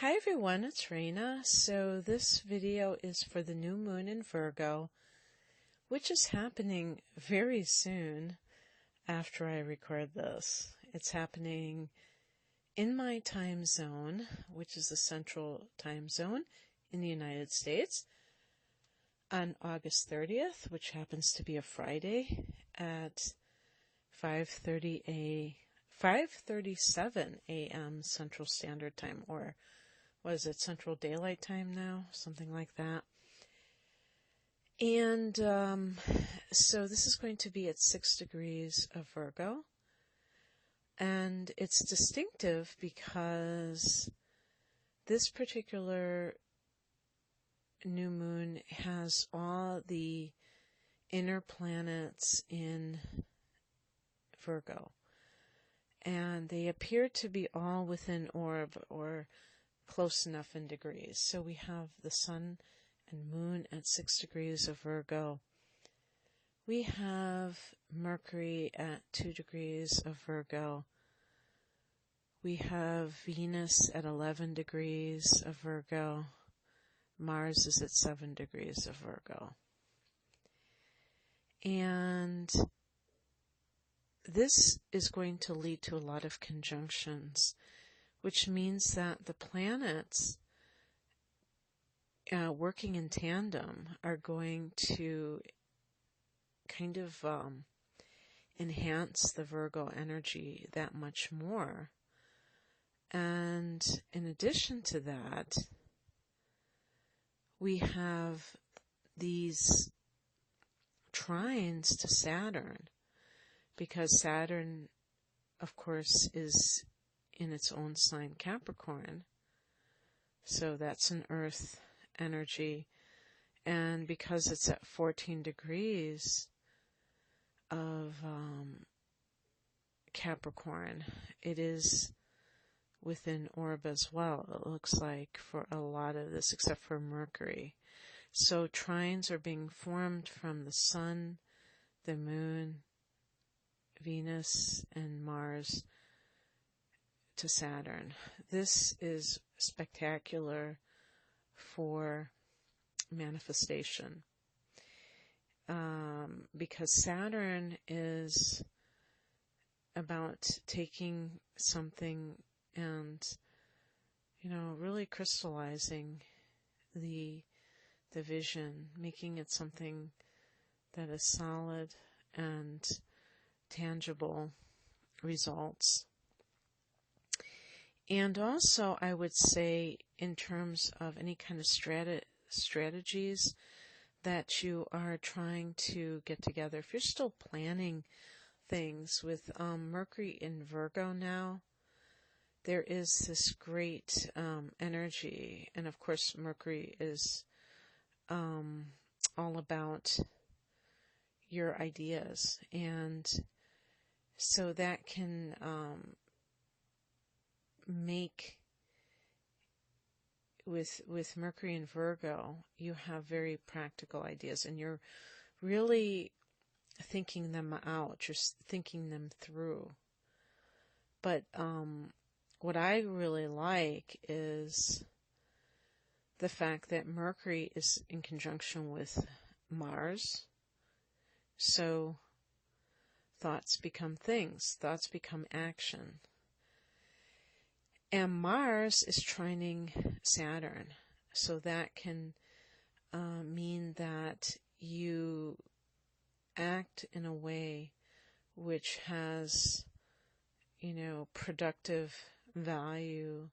Hi everyone, it's Raina. So this video is for the new moon in Virgo, which is happening very soon after I record this. It's happening in my time zone, which is the central time zone in the United States, on August 30th, which happens to be a Friday at 5:37 a.m. Central Standard Time, or was it Central Daylight Time now? Something like that. And so this is going to be at 6 degrees of Virgo. And it's distinctive because this particular new moon has all the inner planets in Virgo. And they appear to be all within orb or close enough in degrees. So we have the sun and moon at 6 degrees of Virgo. We have Mercury at 2 degrees of Virgo. We have Venus at 11 degrees of Virgo. Mars is at 7 degrees of Virgo. And this is going to lead to a lot of conjunctions, which means that the planets working in tandem are going to kind of enhance the Virgo energy that much more. And in addition to that, we have these trines to Saturn, because Saturn, of course, is in its own sign, Capricorn. So that's an earth energy. And because it's at 14 degrees of Capricorn, it is within orb as well, it looks like, for a lot of this, except for Mercury. So trines are being formed from the sun, the moon, Venus, and Mars to Saturn. This is spectacular for manifestation, because Saturn is about taking something and, really crystallizing the vision, making it something that is solid and tangible results. And also, I would say, in terms of any kind of strategies that you are trying to get together, if you're still planning things with Mercury in Virgo now, there is this great energy. And of course, Mercury is all about your ideas. And so that can make, with Mercury in Virgo, you have very practical ideas, and you're really thinking them out, you're thinking them through. But what I really like is the fact that Mercury is in conjunction with Mars. So thoughts become things, thoughts become action. And Mars is trining Saturn, so that can mean that you act in a way which has, productive value.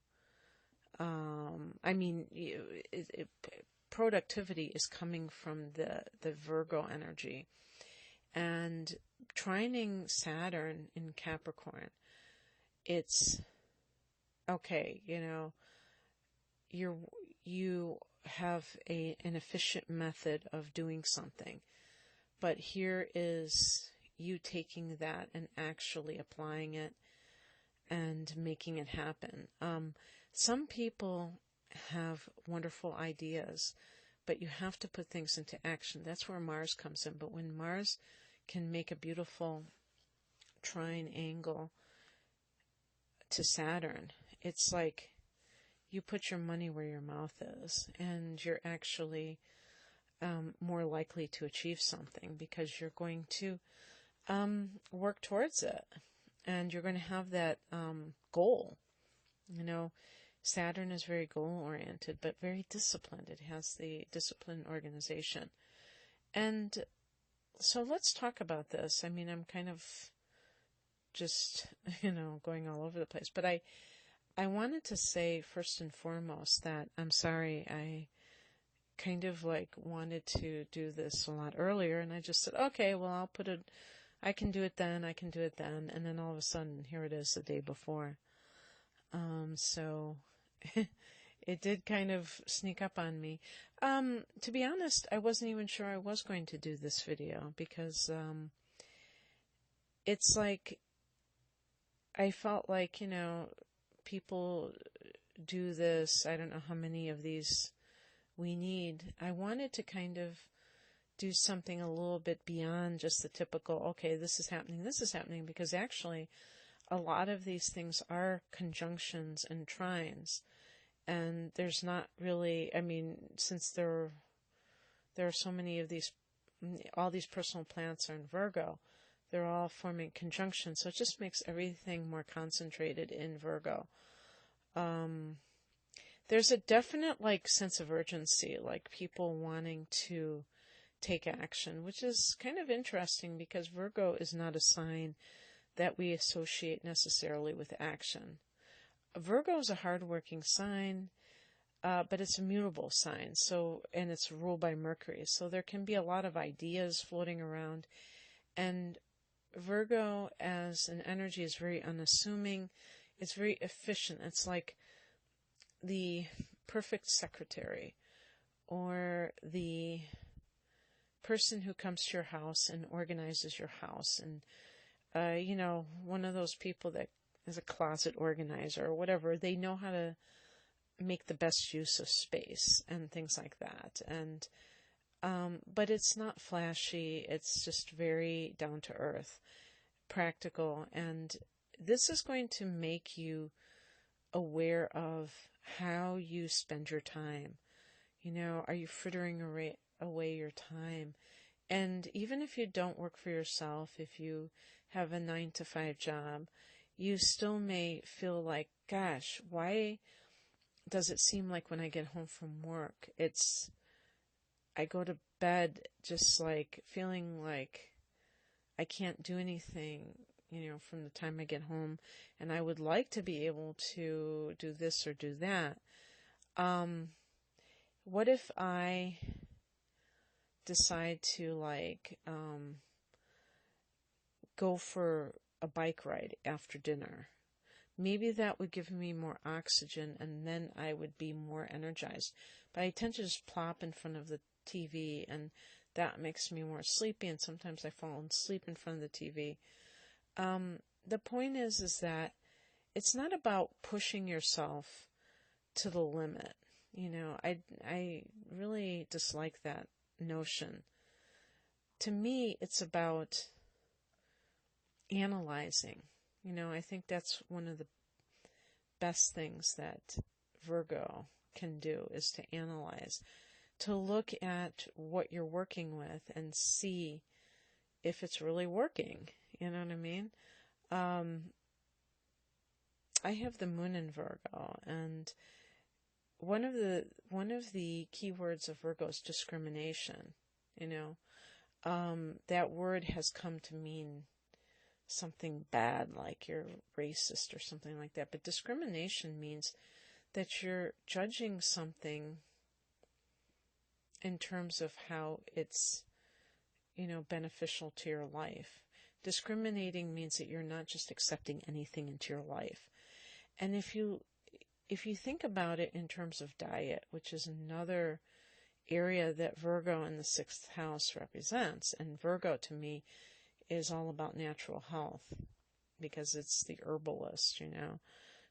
Productivity is coming from the Virgo energy. And trining Saturn in Capricorn, it's okay, you have an efficient method of doing something, but here is you taking that and actually applying it and making it happen. Some people have wonderful ideas, but you have to put things into action. That's where Mars comes in. But when Mars can make a beautiful trine angle to Saturn, it's like you put your money where your mouth is, and you're actually more likely to achieve something because you're going to work towards it, and you're going to have that goal. You know, Saturn is very goal-oriented, but very disciplined. It has the disciplined organization. And so let's talk about this. I mean, I'm kind of just, going all over the place. But I wanted to say first and foremost that I'm sorry, I kind of wanted to do this a lot earlier, and I just said, okay, well, I can do it then, and then all of a sudden, here it is the day before. So it did kind of sneak up on me. To be honest, I wasn't even sure I was going to do this video because it's like I felt like, people do this. I don't know how many of these we need. I wanted to kind of do something a little bit beyond just the typical, okay, this is happening, because actually a lot of these things are conjunctions and trines. And there's not really, since there are so many of these, all these personal planets are in Virgo, they're all forming conjunctions, so it just makes everything more concentrated in Virgo. There's a definite sense of urgency, people wanting to take action, which is kind of interesting because Virgo is not a sign that we associate necessarily with action. Virgo is a hardworking sign, but it's a mutable sign, and it's ruled by Mercury, so there can be a lot of ideas floating around, and Virgo as an energy is very unassuming. It's very efficient. It's like the perfect secretary, or the person who comes to your house and organizes your house, and one of those people that is a closet organizer or whatever. They know how to make the best use of space and things like that. And but it's not flashy. It's just very down to earth, practical, and this is going to make you aware of how you spend your time. Are you frittering away your time? And even if you don't work for yourself, if you have a 9-to-5 job, you still may feel like, gosh, why does it seem like when I get home from work, I go to bed just feeling like I can't do anything, from the time I get home, and I would like to be able to do this or do that. What if I decide to go for a bike ride after dinner? Maybe that would give me more oxygen, and then I would be more energized. But I tend to just plop in front of the TV, and that makes me more sleepy, and sometimes I fall asleep in front of the TV. The point is that it's not about pushing yourself to the limit. I really dislike that notion. To me, it's about analyzing. I think that's one of the best things that Virgo can do, is to analyze, to look at what you're working with and see if it's really working. You know what I mean? I have the moon in Virgo, and one of the key words of Virgo is discrimination. That word has come to mean something bad, like you're racist or something like that. But discrimination means that you're judging something in terms of how it's, beneficial to your life. Discriminating means that you're not just accepting anything into your life. And if you think about it in terms of diet, which is another area that Virgo in the 6th house represents, and Virgo to me is all about natural health because it's the herbalist,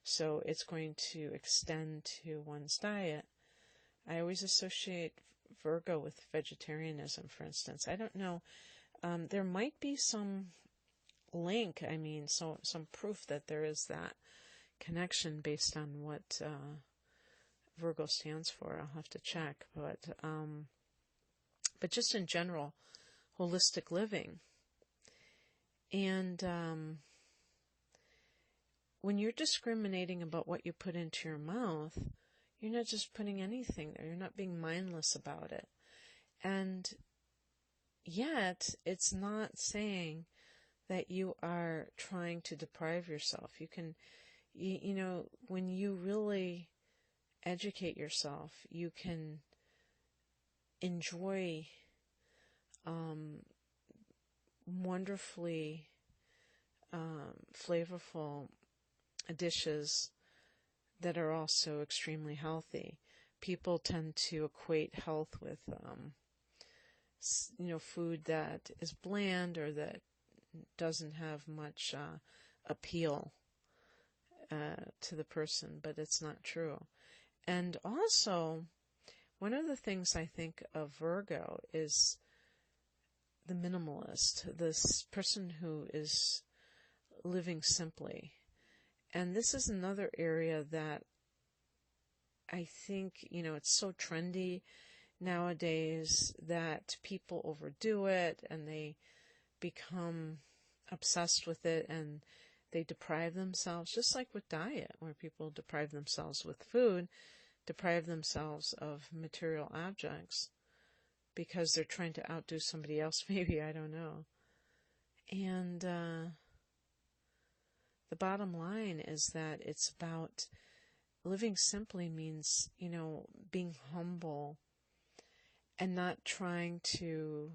so it's going to extend to one's diet. I always associate Virgo with vegetarianism, for instance. I don't know. There might be some link, some proof that there is that connection based on what Virgo stands for. I'll have to check, but just in general, holistic living. And when you're discriminating about what you put into your mouth, you're not just putting anything there. You're not being mindless about it. And yet, it's not saying that you are trying to deprive yourself. You can, you know, when you really educate yourself, you can enjoy wonderfully flavorful dishes that are also extremely healthy. People tend to equate health with, food that is bland or that doesn't have much appeal to the person, but it's not true. And also, one of the things I think of Virgo is the minimalist, this person who is living simply. And this is another area that I think, it's so trendy nowadays that people overdo it and they become obsessed with it and they deprive themselves, just like with diet, where people deprive themselves with food, deprive themselves of material objects because they're trying to outdo somebody else, maybe, I don't know. And the bottom line is that it's about living simply means, being humble and not trying to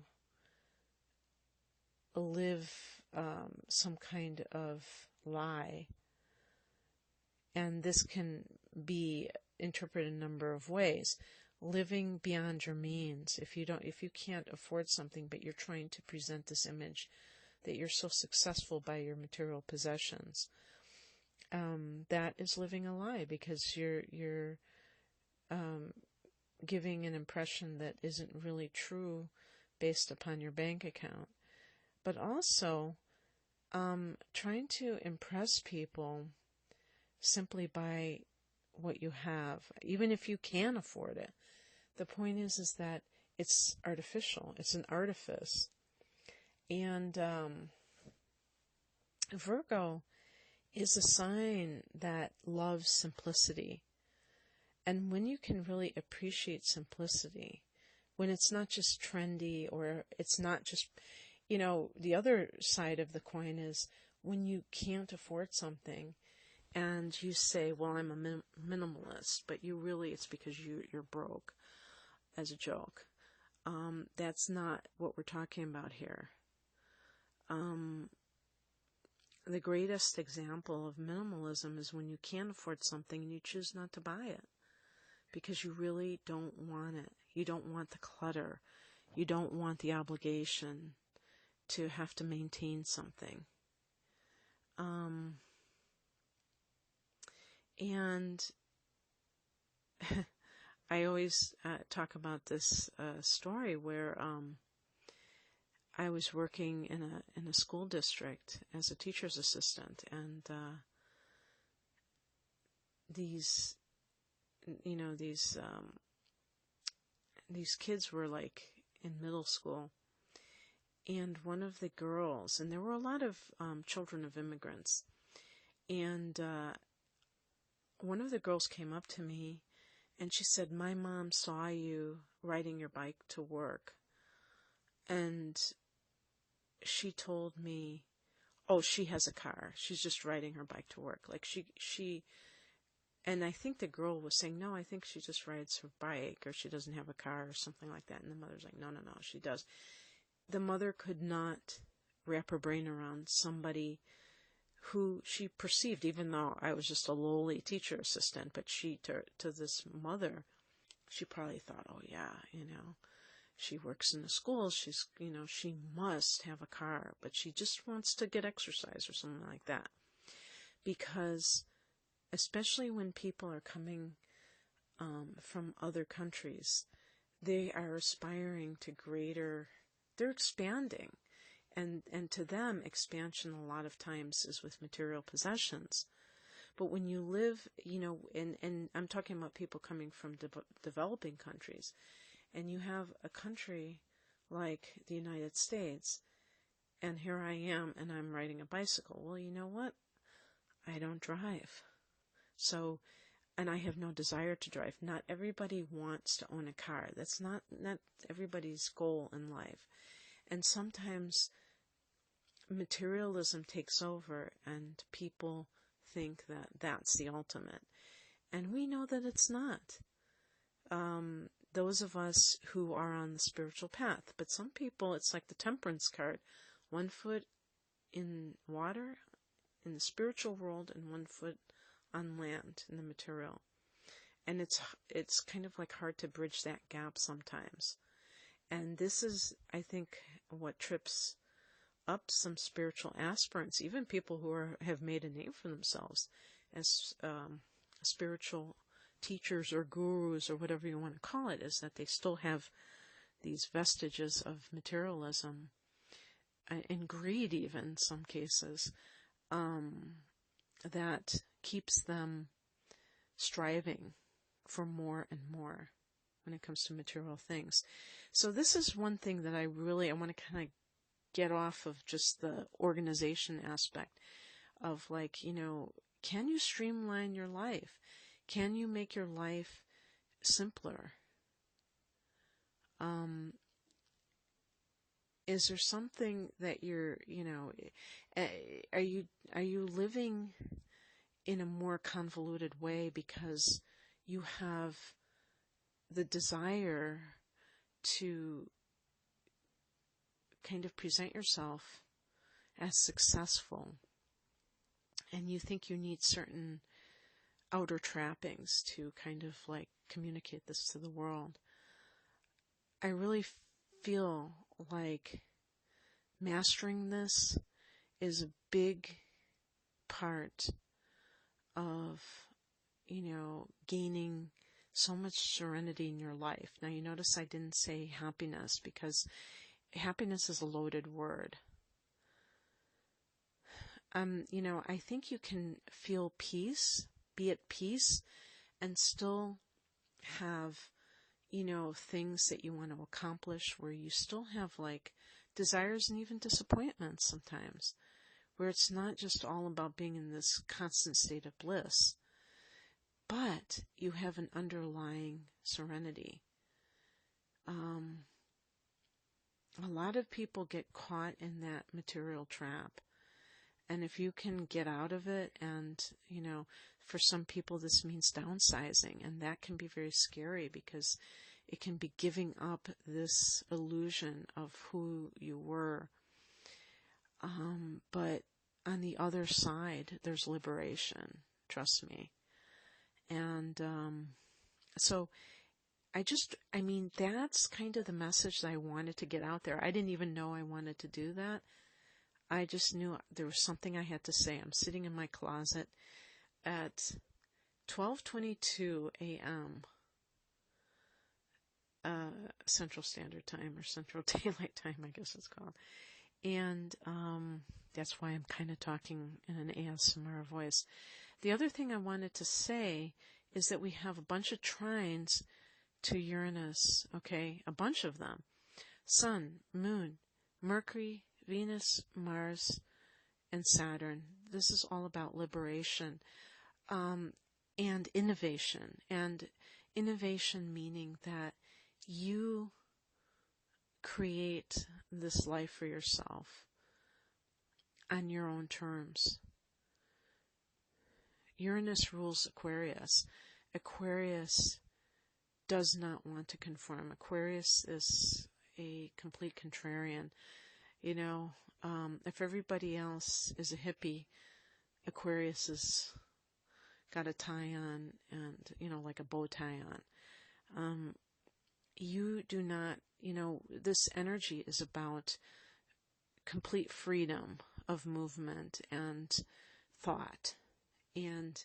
live some kind of lie. And this can be interpreted a number of ways. Living beyond your means. If you can't afford something, but you're trying to present this image that you're so successful by your material possessions, that is living a lie, because you're giving an impression that isn't really true based upon your bank account. But also, trying to impress people simply by what you have, even if you can afford it. The point is that it's artificial. It's an artifice. And Virgo is a sign that loves simplicity. And when you can really appreciate simplicity, when it's not just trendy or it's not just, the other side of the coin is when you can't afford something and you say, well, I'm a minimalist, but it's because you're broke, as a joke. That's not what we're talking about here. The greatest example of minimalism is when you can't afford something and you choose not to buy it because you really don't want it. You don't want the clutter. You don't want the obligation to have to maintain something. And I always talk about this story where I was working in a school district as a teacher's assistant, and these kids were like in middle school, and one of the girls, and there were a lot of children of immigrants, and one of the girls came up to me and she said, my mom saw you riding your bike to work, and she told me, oh, she has a car. She's just riding her bike to work. Like and I think the girl was saying, no, I think she just rides her bike, or she doesn't have a car or something like that. And the mother's like, no, she does. The mother could not wrap her brain around somebody who she perceived, even though I was just a lowly teacher assistant, but to this mother, she probably thought, oh yeah, she works in the schools, she's, she must have a car, but she just wants to get exercise or something like that. Because especially when people are coming from other countries, they are aspiring to they're expanding. And to them, expansion a lot of times is with material possessions. But when you live, and I'm talking about people coming from developing countries, and you have a country like the United States, and here I am, and I'm riding a bicycle. Well, you know what? I don't drive. So, and I have no desire to drive. Not everybody wants to own a car. That's not everybody's goal in life. And sometimes materialism takes over, and people think that that's the ultimate. And we know that it's not. Those of us who are on the spiritual path. But some people, it's like the temperance card. One foot in water, in the spiritual world, and one foot on land, in the material. And it's kind of like hard to bridge that gap sometimes. And this is, I think, what trips up some spiritual aspirants, even people who have made a name for themselves as spiritual teachers or gurus or whatever you want to call it, is that they still have these vestiges of materialism and greed, even in some cases, that keeps them striving for more and more when it comes to material things. So this is one thing that I want to kind of get off of just the organization aspect of, like, can you streamline your life? Can you make your life simpler? Is there something that you're, are you living in a more convoluted way because you have the desire to kind of present yourself as successful, and you think you need certain outer trappings to kind of like communicate this to the world? I really feel like mastering this is a big part of, gaining so much serenity in your life. Now, you notice I didn't say happiness, because happiness is a loaded word. I think you can feel peace, be at peace, and still have, things that you want to accomplish, where you still have like desires and even disappointments sometimes, where it's not just all about being in this constant state of bliss, but you have an underlying serenity. A lot of people get caught in that material trap. And if you can get out of it, and, for some people this means downsizing, and that can be very scary, because it can be giving up this illusion of who you were. But on the other side, there's liberation, trust me. And so that's kind of the message that I wanted to get out there. I didn't even know I wanted to do that. I just knew there was something I had to say. I'm sitting in my closet at 12:22 a.m. Central Standard Time, or Central Daylight Time, I guess it's called. And that's why I'm kind of talking in an ASMR voice. The other thing I wanted to say is that we have a bunch of trines to Uranus, okay? A bunch of them. Sun, Moon, Mercury, Venus, Mars, and Saturn. This is all about liberation and innovation. And innovation meaning that you create this life for yourself on your own terms. Uranus rules Aquarius. Aquarius does not want to conform. Aquarius is a complete contrarian. If everybody else is a hippie, Aquarius has got a tie on and, like a bow tie on. You do not, this energy is about complete freedom of movement and thought. And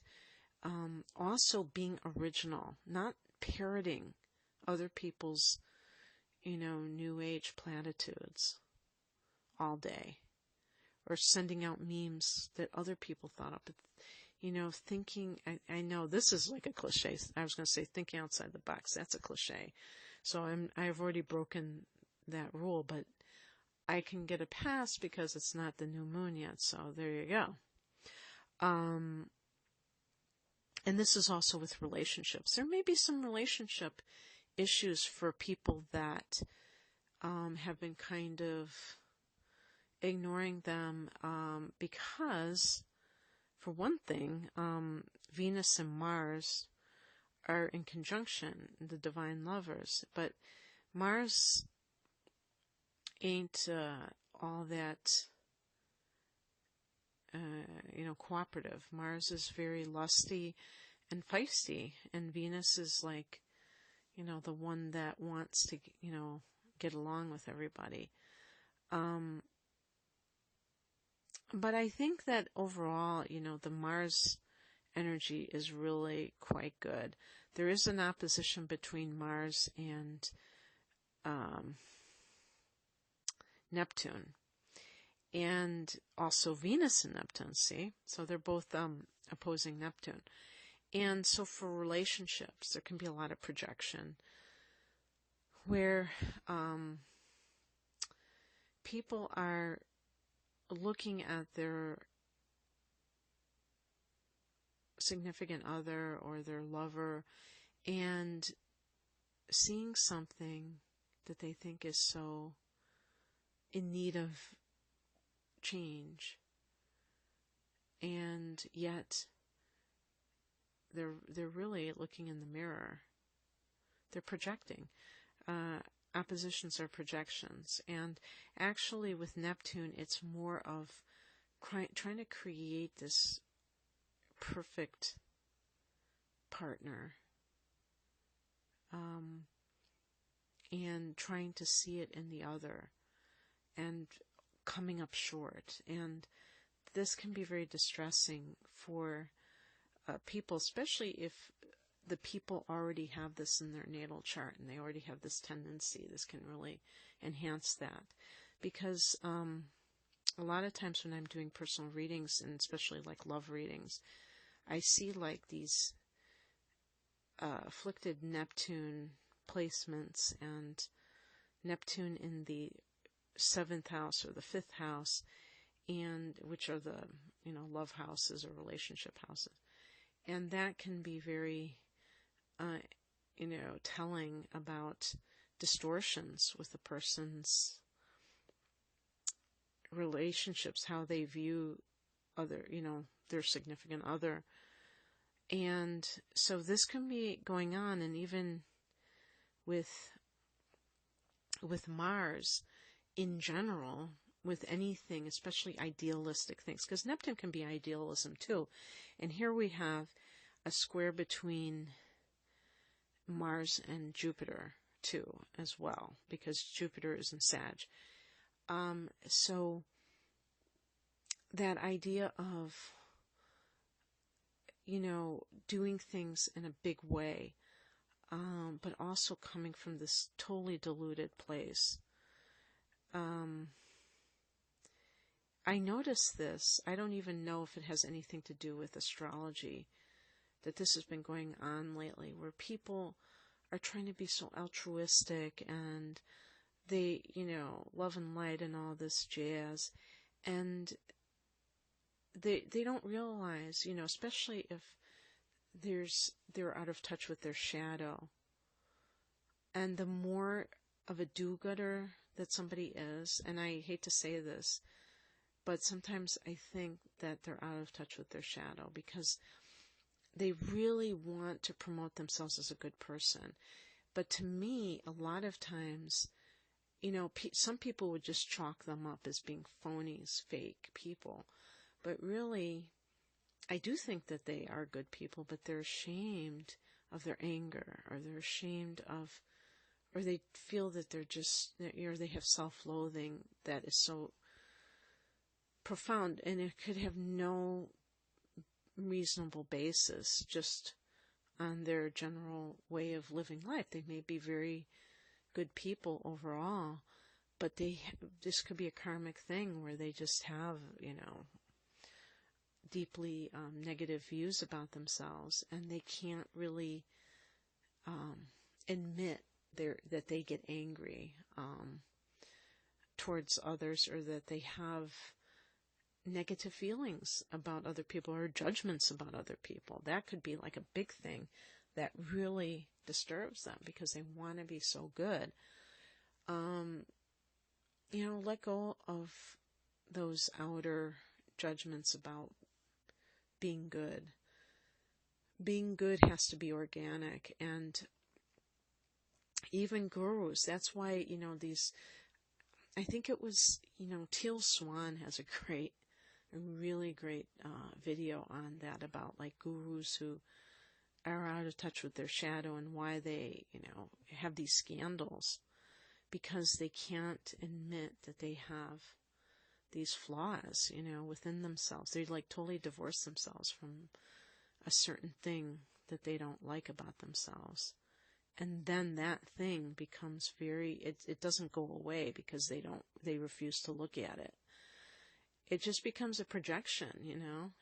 also being original, not parroting other people's, new age platitudes all day, or sending out memes that other people thought up. thinking, I know this is like a cliche. I was going to say thinking outside the box. That's a cliche. So I've already broken that rule, but I can get a pass because it's not the new moon yet. So there you go. And this is also with relationships. There may be some relationship issues for people that have been kind of ignoring them because, for one thing, Venus and Mars are in conjunction, the divine lovers, but Mars ain't all that cooperative. Mars is very lusty and feisty, and Venus is like, the one that wants to, get along with everybody. But I think that overall, the Mars energy is really quite good. There is an opposition between Mars and Neptune. And also Venus and Neptune, see? So they're both opposing Neptune. And so for relationships, there can be a lot of projection where people are looking at their significant other or their lover and seeing something that they think is so in need of change, and yet they're really looking in the mirror. They're projecting. Oppositions are projections, and actually with Neptune, it's more of trying to create this perfect partner, and trying to see it in the other, and coming up short. And this can be very distressing for people, especially if the people already have this in their natal chart and they already have this tendency. This can really enhance that, because a lot of times when I'm doing personal readings, and especially like love readings, I see like these afflicted Neptune placements, and Neptune in the 7th house or the 5th house, and which are the love houses or relationship houses, and that can be very telling about distortions with the person's relationships, how they view their significant other. And so this can be going on, and even with Mars in general, with anything, especially idealistic things, because Neptune can be idealism too. And here we have a square between Mars and Jupiter too, as well, because Jupiter is in Sag. So that idea of, doing things in a big way, but also coming from this totally deluded place. I noticed this. I don't even know if it has anything to do with astrology, that this has been going on lately, where people are trying to be so altruistic, and they, love and light and all this jazz, and they don't realize, especially if they're out of touch with their shadow. And the more of a do-gooder that somebody is, and I hate to say this, but sometimes I think that they're out of touch with their shadow, because they really want to promote themselves as a good person. But to me, a lot of times, some people would just chalk them up as being phonies, fake people. But really, I do think that they are good people, but they're ashamed of their anger, or they're ashamed of, or they feel that they're just, they have self-loathing that is so profound, and it could have no reasonable basis, just on their general way of living life. They may be very good people overall, but this could be a karmic thing where they just have, deeply negative views about themselves, and they can't really admit that they get angry towards others, or that they have negative feelings about other people or judgments about other people. That could be like a big thing that really disturbs them because they want to be so good. Let go of those outer judgments about being good. Being good has to be organic, and even gurus, that's why, I think it was, Teal Swan has a really great video on that, about like gurus who are out of touch with their shadow and why they, have these scandals, because they can't admit that they have these flaws, within themselves. They like totally divorce themselves from a certain thing that they don't like about themselves. And then that thing becomes it doesn't go away because they refuse to look at it. It just becomes a projection,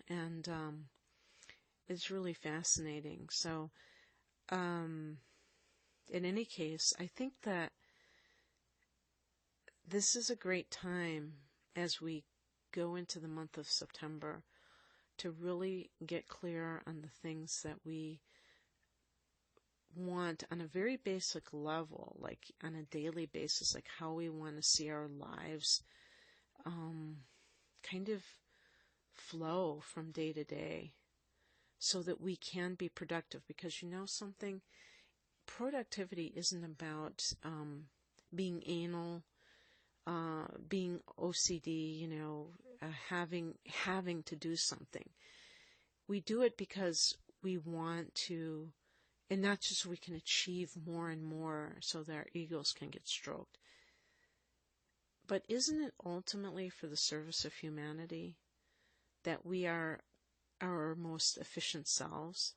and it's really fascinating. So, in any case, I think that this is a great time as we go into the month of September to really get clear on the things that we want on a very basic level, like on a daily basis, like how we want to see our lives kind of flow from day to day so that we can be productive. Because something, productivity isn't about being anal, being OCD, having to do something. We do it because we want to, and not just so we can achieve more and more so that our egos can get stroked. But isn't it ultimately for the service of humanity that we are our most efficient selves?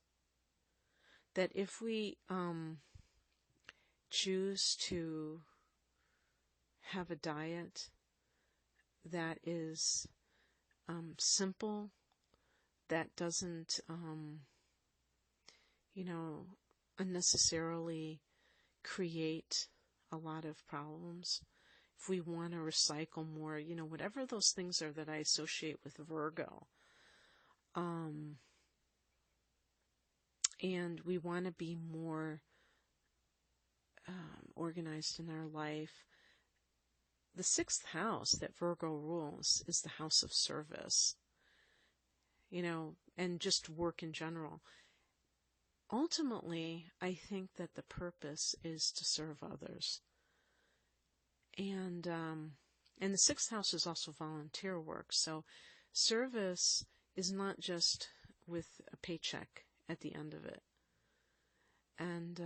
That if we choose to have a diet that is simple, that doesn't, unnecessarily create a lot of problems, if we want to recycle more, whatever those things are that I associate with Virgo, and we want to be more organized in our life. The 6th house that Virgo rules is the house of service, and just work in general. Ultimately, I think that the purpose is to serve others. And the 6th house is also volunteer work. So service is not just with a paycheck at the end of it. And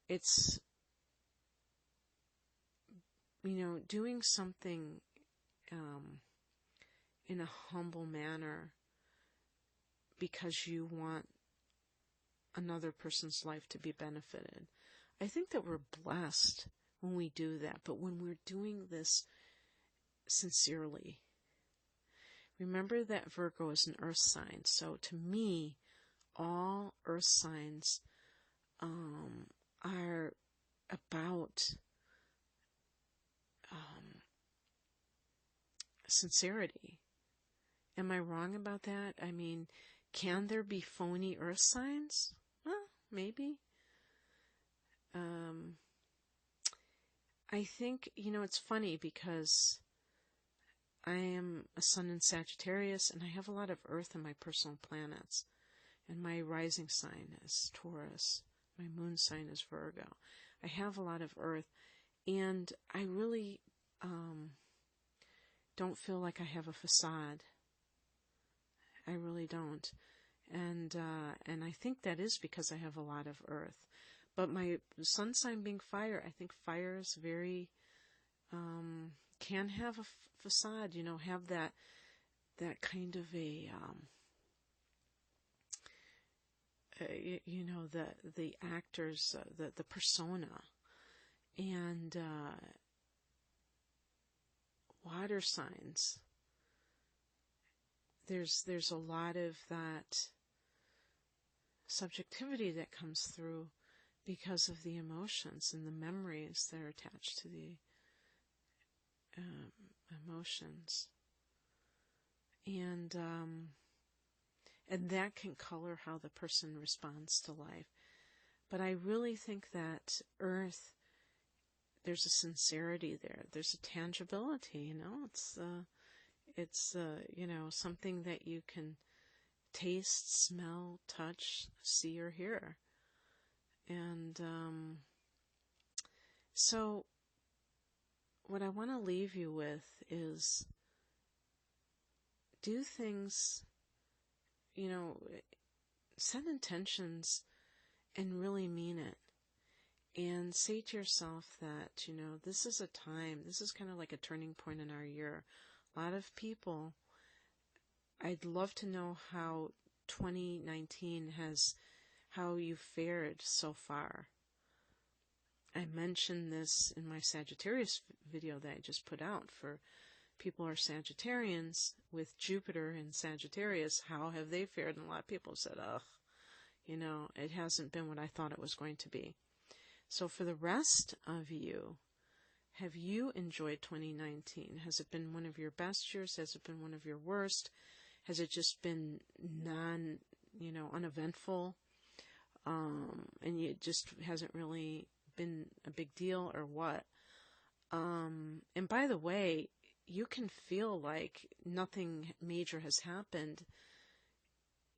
it's, doing something in a humble manner because you want another person's life to be benefited. I think that we're blessed when we do that, but when we're doing this sincerely. Remember that Virgo is an earth sign, so to me, all earth signs are about sincerity. Am I wrong about that? I mean, can there be phony earth signs? Well, maybe. I think, it's funny because I am a sun in Sagittarius and I have a lot of earth in my personal planets. And my rising sign is Taurus. My moon sign is Virgo. I have a lot of earth, and I really don't feel like I have a facade. I really don't. And I think that is because I have a lot of earth. But my sun sign being fire, I think fire is very, can have a facade, have that kind of a, the actors, the persona. And water signs, there's a lot of that subjectivity that comes through because of the emotions and the memories that are attached to the emotions. And that can color how the person responds to life. But I really think that Earth, there's a sincerity there. There's a tangibility, It's something that you can taste, smell, touch, see, or hear. And so what I want to leave you with is do things, set intentions and really mean it. And say to yourself that, this is a time, this is kind of like a turning point in our year. A lot of people, I'd love to know how 2019 how you fared so far. I mentioned this in my Sagittarius video that I just put out for people who are Sagittarians with Jupiter in Sagittarius. How have they fared? And a lot of people said, it hasn't been what I thought it was going to be. So for the rest of you, have you enjoyed 2019? Has it been one of your best years? Has it been one of your worst? Has it just been uneventful? And it just hasn't really been a big deal, or what? And by the way, you can feel like nothing major has happened,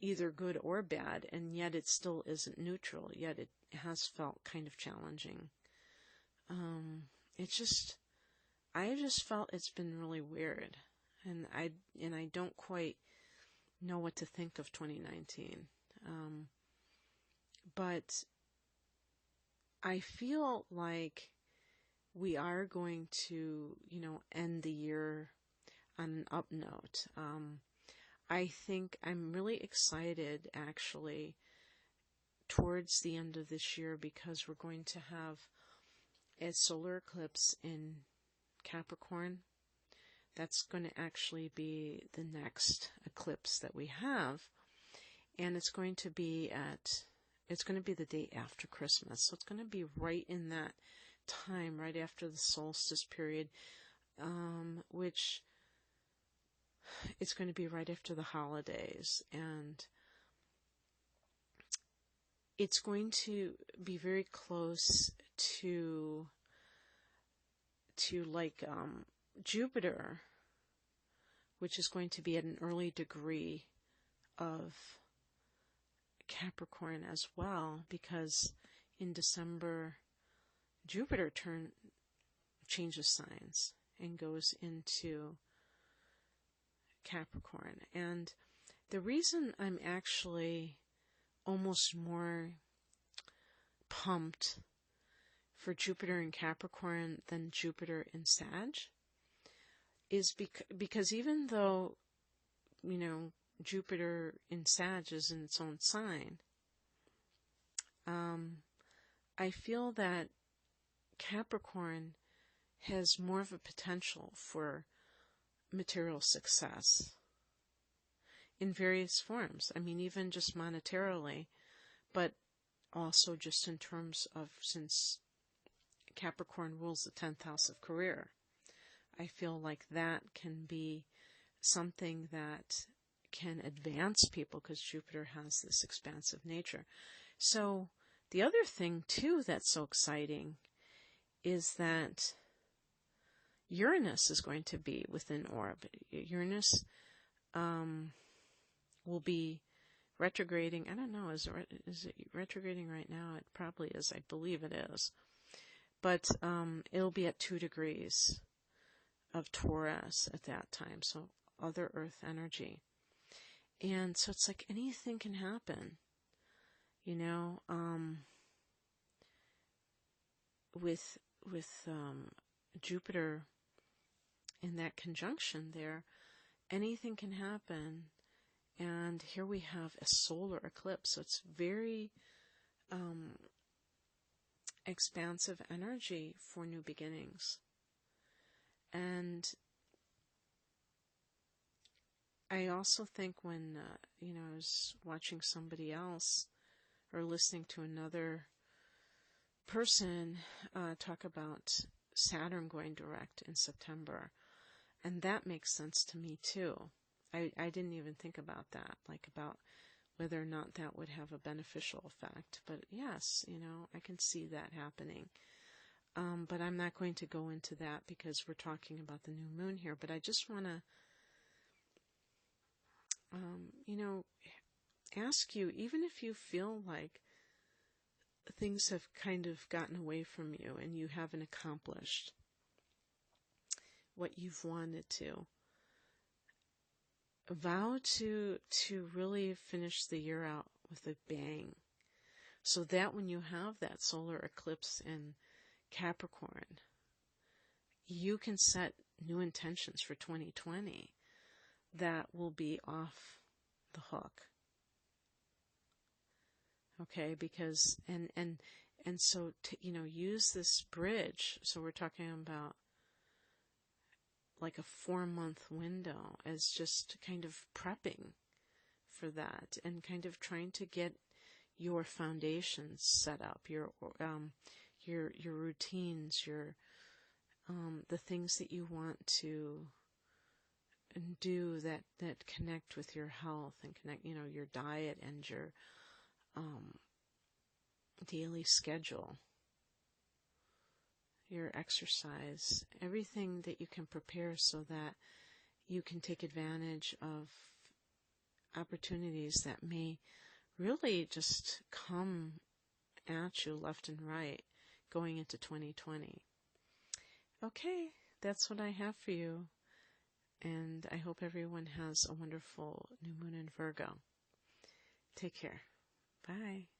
either good or bad, and yet it still isn't neutral, yet it has felt kind of challenging. I just felt it's been really weird, and I don't quite know what to think of 2019. But I feel like we are going to, end the year on an up note. I think I'm really excited, actually, towards the end of this year, because we're going to have a solar eclipse in Capricorn. That's going to actually be the next eclipse that we have, and it's going to be the day after Christmas. So it's going to be right in that time, right after the solstice period, which it's going to be right after the holidays, and it's going to be very close to like Jupiter, which is going to be at an early degree of Capricorn as well, because in December Jupiter changes signs and goes into Capricorn. And the reason I'm actually almost more pumped for Jupiter in Capricorn than Jupiter in Sag is because even though, Jupiter in Sag is in its own sign, I feel that Capricorn has more of a potential for material success in various forms. I mean, even just monetarily, but also just in terms of, since Capricorn rules the 10th house of career, I feel like that can be something that can advance people, because Jupiter has this expansive nature. So the other thing too that's so exciting is that Uranus is going to be within orb. Uranus will be retrograding. I don't know, is it retrograding right now? It probably is. I believe it is. But it'll be at 2 degrees of Taurus at that time, so other Earth energy. And so it's like anything can happen, with Jupiter in that conjunction there, anything can happen. And here we have a solar eclipse, so it's very expansive energy for new beginnings. And I also think when, I was watching somebody else or listening to another person talk about Saturn going direct in September, and that makes sense to me too. I didn't even think about that, like about whether or not that would have a beneficial effect. But yes, I can see that happening. But I'm not going to go into that because we're talking about the new moon here. But I just want to, ask you, even if you feel like things have kind of gotten away from you and you haven't accomplished what you've wanted to, vow to really finish the year out with a bang, so that when you have that solar eclipse in Capricorn, you can set new intentions for 2020 that will be off the hook. Okay, because and so use this bridge. So we're talking about like a 4-month window as just kind of prepping for that, and kind of trying to get your foundations set up, your routines, your the things that you want to do that connect with your health and connect, your diet and your daily schedule, your exercise, everything that you can prepare so that you can take advantage of opportunities that may really just come at you left and right going into 2020. Okay, that's what I have for you. And I hope everyone has a wonderful new moon in Virgo. Take care. Bye.